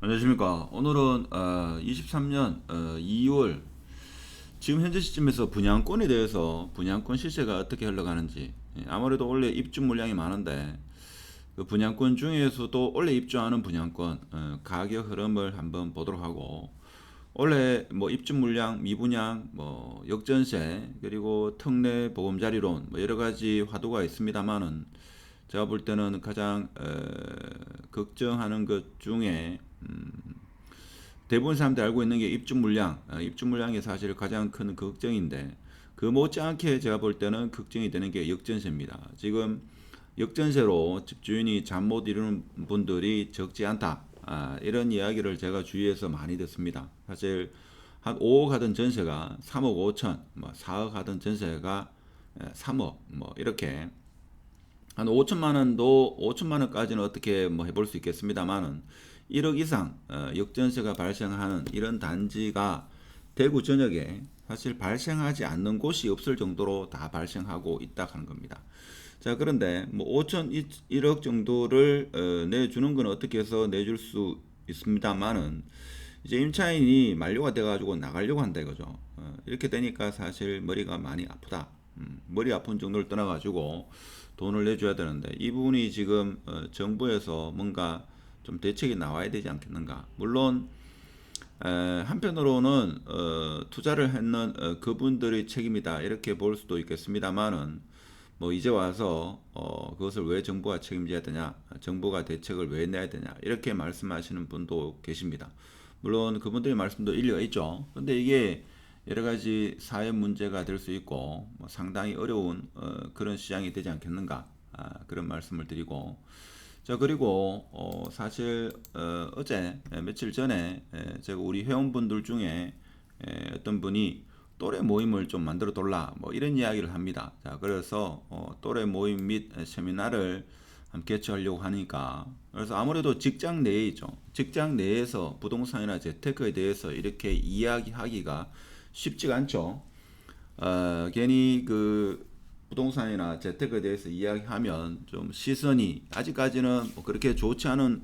안녕하십니까. 오늘은 23년 2월 지금 현재 시점에서 분양권에 대해서 분양권 시세가 어떻게 흘러가는지, 아무래도 원래 입주 물량이 많은데 그 분양권 중에서도 원래 입주하는 분양권 가격 흐름을 한번 보도록 하고, 원래 뭐 입주 물량, 미분양, 뭐 역전세, 그리고 특례 보금자리론, 뭐 여러 가지 화두가 있습니다만은 제가 볼 때는 가장 걱정하는 것 중에 대부분 사람들이 알고 있는 게 입주 물량, 입주 물량이 사실 가장 큰 걱정인데, 그 못지않게 제가 볼 때는 걱정이 되는 게 역전세입니다. 지금 역전세로 집주인이 잠 못 이루는 분들이 적지 않다. 이런 이야기를 제가 주위에서 많이 듣습니다. 사실 한 5억 하던 전세가 3억 5천, 뭐 4억 하던 전세가 3억, 뭐 이렇게 한 5천만 원도 5천만 원까지는 어떻게 뭐 해볼 수 있겠습니다만은 1억 이상 역전세가 발생하는 이런 단지가 대구 전역에 사실 발생하지 않는 곳이 없을 정도로 다 발생하고 있다 하는 겁니다. 자, 그런데 뭐 5천 1억 정도를 내주는 건 어떻게 해서 내줄 수 있습니다만은 이제 임차인이 만료가 돼가지고 나가려고 한다 이거죠. 이렇게 되니까 사실 머리가 많이 아프다. 머리 아픈 정도를 떠나가지고 돈을 내줘야 되는데, 이 부분이 지금 정부에서 뭔가 좀 대책이 나와야 되지 않겠는가. 물론 한편으로는 투자를 했는 그분들의 책임이다 이렇게 볼 수도 있겠습니다만은, 뭐 이제 와서 그것을 왜 정부가 책임져야 되냐, 정부가 대책을 왜 내야 되냐 이렇게 말씀하시는 분도 계십니다. 물론 그분들의 말씀도 일리가 있죠. 근데 이게 여러 가지 사회 문제가 될 수 있고 뭐 상당히 어려운 그런 시장이 되지 않겠는가, 그런 말씀을 드리고, 자, 그리고 사실 어제 며칠 전에 제가 우리 회원분들 중에 어떤 분이 또래 모임을 좀 만들어 돌라 뭐 이런 이야기를 합니다. 자, 그래서 또래 모임 및 세미나를 함께 개최하려고 하니까, 그래서 아무래도 직장 내에 있죠. 직장 내에서 부동산이나 재테크에 대해서 이렇게 이야기하기가 쉽지가 않죠. 괜히 그 부동산이나 재테크에 대해서 이야기하면 좀 시선이 아직까지는 뭐 그렇게 좋지 않은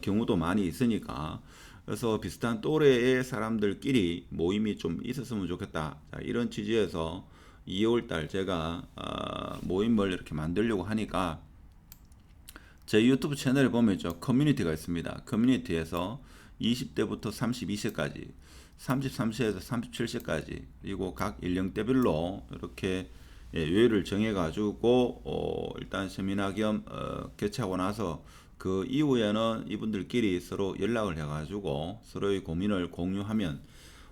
경우도 많이 있으니까, 그래서 비슷한 또래의 사람들끼리 모임이 좀 있었으면 좋겠다. 자, 이런 취지에서 2월 달 제가 모임을 이렇게 만들려고 하니까, 제 유튜브 채널에 보면 커뮤니티가 있습니다. 커뮤니티에서 20대부터 32세까지, 33세에서 37세까지, 그리고 각 연령대별로 이렇게 요일을 정해가지고 일단 세미나 겸 개최하고 나서 그 이후에는 이분들끼리 서로 연락을 해가지고 서로의 고민을 공유하면,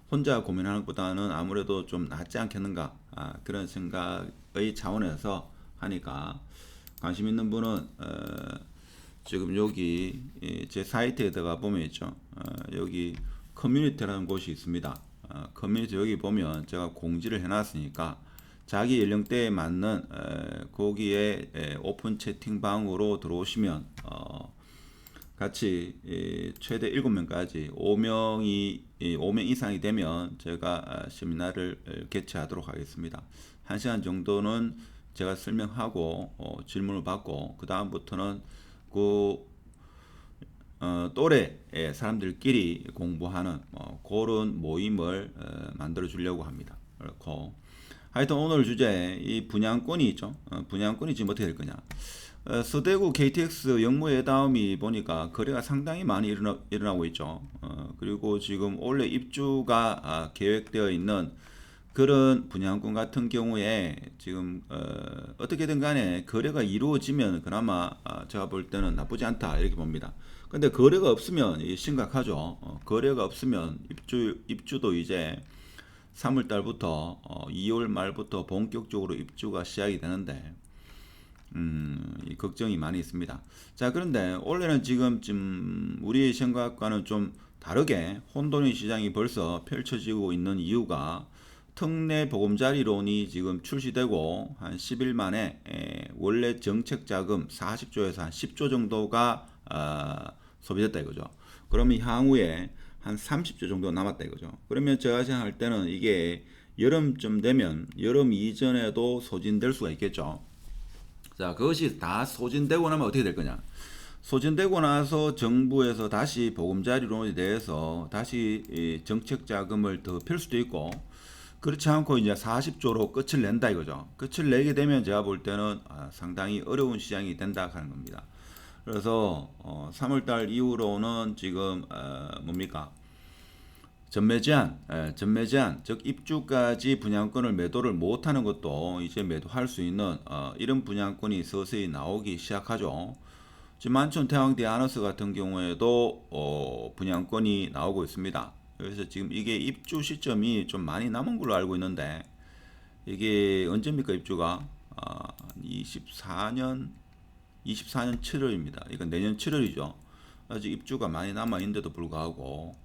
혼자 고민하는 것보다는 아무래도 좀 낫지 않겠는가, 그런 생각의 차원에서 하니까, 관심 있는 분은 지금 여기 제 사이트에 들어가 보면 있죠. 여기 커뮤니티라는 곳이 있습니다. 커뮤니티 여기 보면 제가 공지를 해놨으니까 자기 연령대에 맞는 거기에 오픈 채팅방으로 들어오시면 같이 최대 7명까지 5명 이상이 되면 제가 세미나를 개최하도록 하겠습니다. 1시간 정도는 제가 설명하고 질문을 받고, 그 다음부터는 그 또래의 사람들끼리 공부하는 그런 모임을 만들어 주려고 합니다. 그렇고, 하여튼 오늘 주제 이 분양권이 있죠. 분양권이 지금 어떻게 될 거냐. 서대구 KTX 영무회담이 보니까 거래가 상당히 많이 일어나고 있죠. 그리고 지금 올해 입주가 계획되어 있는 그런 분양권 같은 경우에 지금 어떻게든 간에 거래가 이루어지면 그나마 제가 볼 때는 나쁘지 않다 이렇게 봅니다. 근데 거래가 없으면 심각하죠. 거래가 없으면 입주도 이제 3월 달부터 2월 말부터 본격적으로 입주가 시작이 되는데 이 걱정이 많이 있습니다. 자, 그런데 원래는 지금 우리의 생각과는 좀 다르게 혼돈의 시장이 벌써 펼쳐지고 있는 이유가, 특례 보금자리론이 지금 출시되고 한 10일 만에 원래 정책 자금 40조에서 한 10조 정도가 소비됐다 이거죠. 그러면 향후에 한 30조 정도 남았다 이거죠. 그러면 제가 생각할 때는 이게 여름쯤 되면 여름 이전에도 소진될 수가 있겠죠. 자, 그것이 다 소진되고 나면 어떻게 될 거냐. 소진되고 나서 정부에서 다시 보금자리론에 대해서 다시 이 정책 자금을 더 필 수도 있고, 그렇지 않고 이제 40조로 끝을 낸다 이거죠. 끝을 내게 되면 제가 볼 때는 상당히 어려운 시장이 된다 하는 겁니다. 그래서 3월달 이후로는 지금 뭡니까? 전매 제한, 즉 입주까지 분양권을 매도를 못하는 것도 이제 매도할 수 있는 이런 분양권이 서서히 나오기 시작하죠. 지금 만촌 태왕대 아너스 같은 경우에도 분양권이 나오고 있습니다. 그래서 지금 이게 입주 시점이 좀 많이 남은 걸로 알고 있는데, 이게 언제입니까 입주가? 24년 7월입니다. 이건 내년 7월이죠. 아직 입주가 많이 남아 있는데도 불구하고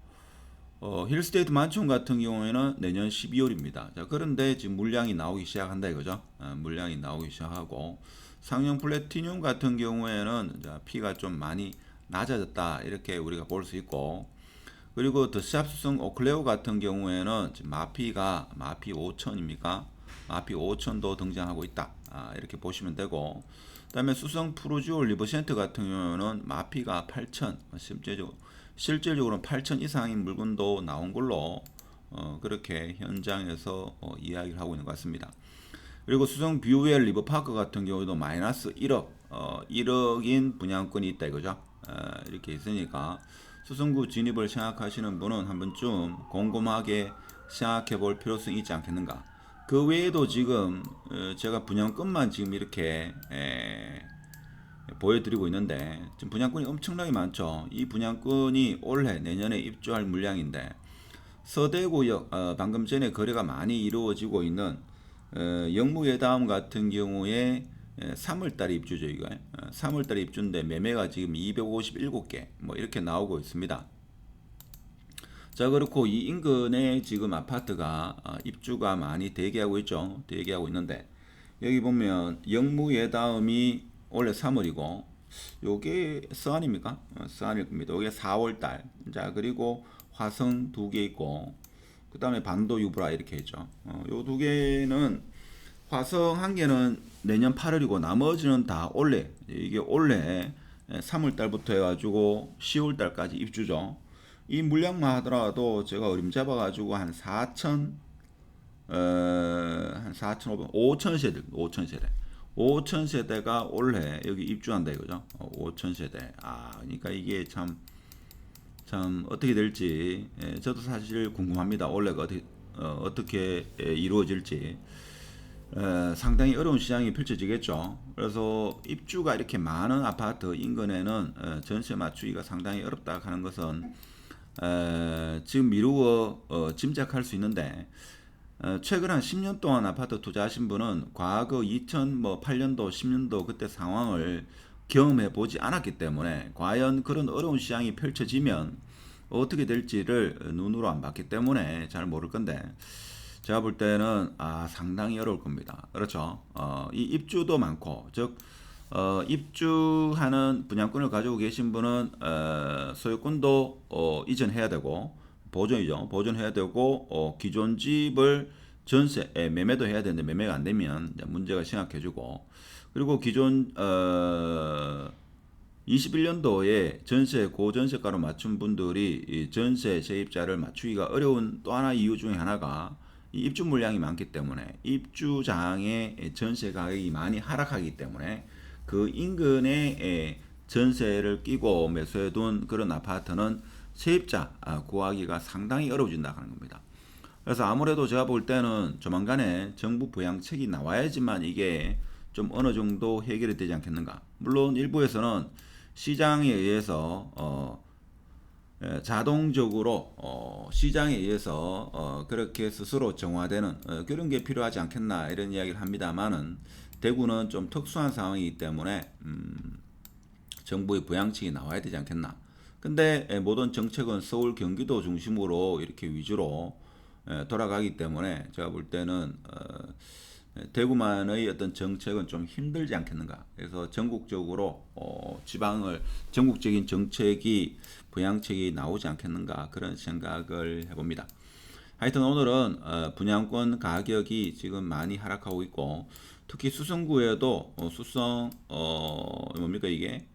힐스테이트 만촌 같은 경우에는 내년 12월입니다. 자, 그런데 지금 물량이 나오기 시작한다 이거죠. 물량이 나오기 시작하고, 상용 플래티늄 같은 경우에는 P가 좀 많이 낮아졌다 이렇게 우리가 볼 수 있고, 그리고 더샵 수성 오클레오 같은 경우에는 지금 마피 5천입니까? 마피 5천도 등장하고 있다. 이렇게 보시면 되고, 그다음에 수성 프루지올 리버센트 같은 경우는 마피가 8천, 실질적으로는 8천 이상인 물건도 나온 걸로 그렇게 현장에서 이야기를 하고 있는 것 같습니다. 그리고 수성 뷰웰 리버파크 같은 경우도 마이너스 1억, 1억인 분양권이 있다 이거죠. 이렇게 있으니까 수성구 진입을 생각하시는 분은 한 번쯤 곰곰하게 생각해 볼 필요성이 있지 않겠는가. 그 외에도 지금 제가 분양권만 지금 이렇게 보여드리고 있는데, 지금 분양권이 엄청나게 많죠. 이 분양권이 올해 내년에 입주할 물량인데, 서대구역 방금 전에 거래가 많이 이루어지고 있는 영무예다음 같은 경우에 3월달에 입주죠. 이거 3월달에 입주인데 매매가 지금 257개 뭐 이렇게 나오고 있습니다. 자, 그렇고 이 인근에 지금 아파트가 입주가 많이 대기하고 있죠. 대기하고 있는데, 여기 보면 영무예다음이 원래 3월이고 요게 서안입니까? 서안일 겁니다. 요게 4월달. 자, 그리고 화성 2개 있고, 그 다음에 반도 유브라 이렇게 했죠. 요 2개는 화성 1개는 내년 8월이고 나머지는 다 올해, 이게 올해 3월달부터 해가지고 10월달까지 입주죠. 이 물량만 하더라도 제가 어림잡아가지고 한 4천, 한 4,500, 5천 세대, 5천 세대. 5천 세대가 올해 여기 입주한다 이거죠. 5천 세대. 그러니까 이게 참 어떻게 될지 저도 사실 궁금합니다. 올해가 어떻게 이루어질지. 상당히 어려운 시장이 펼쳐지겠죠. 그래서 입주가 이렇게 많은 아파트 인근에는 전세 맞추기가 상당히 어렵다 하는 것은 지금 미루어 짐작할 수 있는데, 최근 한 10년 동안 아파트 투자하신 분은 과거 2008년도 10년도 그때 상황을 경험해 보지 않았기 때문에, 과연 그런 어려운 시장이 펼쳐지면 어떻게 될지를 눈으로 안 봤기 때문에 잘 모를 건데, 제가 볼 때는 상당히 어려울 겁니다. 그렇죠. 이 입주도 많고, 즉 입주하는 분양권을 가지고 계신 분은 소유권도 이전해야 되고, 보존이죠. 보존해야 되고, 기존 집을 전세 매매도 해야 되는데 매매가 안 되면 문제가 심각해지고, 그리고 기존 21년도에 전세 고전세가로 맞춘 분들이 이 전세 세입자를 맞추기가 어려운 또 하나 이유 중에 하나가 이 입주 물량이 많기 때문에, 입주장의 전세 가격이 많이 하락하기 때문에 그 인근에 전세를 끼고 매수해둔 그런 아파트는 세입자 구하기가 상당히 어려워진다 하는 겁니다. 그래서 아무래도 제가 볼 때는 조만간에 정부 부양책이 나와야지만 이게 좀 어느 정도 해결이 되지 않겠는가. 물론 일부에서는 시장에 의해서 자동적으로 시장에 의해서 그렇게 스스로 정화되는 그런 게 필요하지 않겠나 이런 이야기를 합니다만은, 대구는 좀 특수한 상황이기 때문에 정부의 부양책이 나와야 되지 않겠나. 근데 모든 정책은 서울 경기도 중심으로 이렇게 위주로 돌아가기 때문에 제가 볼 때는 대구만의 어떤 정책은 좀 힘들지 않겠는가. 그래서 전국적으로 전국적인 정책이 부양책이 나오지 않겠는가 그런 생각을 해봅니다. 하여튼 오늘은 분양권 가격이 지금 많이 하락하고 있고, 특히 수성구에도 수성 뭡니까 이게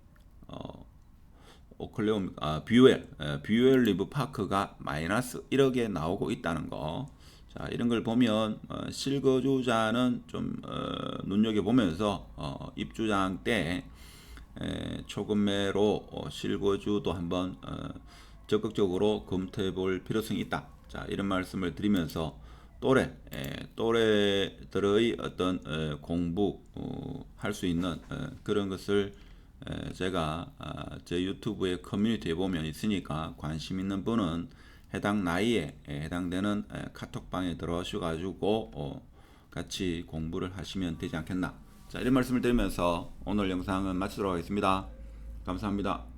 오클레온 뷰엘 리브 파크가 마이너스 1억에 나오고 있다는 거. 자, 이런 걸 보면 실거주자는 좀 눈여겨보면서 입주장 때 초급매로 실거주도 한번 적극적으로 검토해 볼 필요성이 있다. 자, 이런 말씀을 드리면서 또래들의 어떤 공부 할 수 있는 그런 것을 제가 제 유튜브의 커뮤니티에 보면 있으니까 관심 있는 분은 해당 나이에 해당되는 카톡방에 들어오셔 가지고 같이 공부를 하시면 되지 않겠나. 자, 이런 말씀을 드리면서 오늘 영상은 마치도록 하겠습니다. 감사합니다.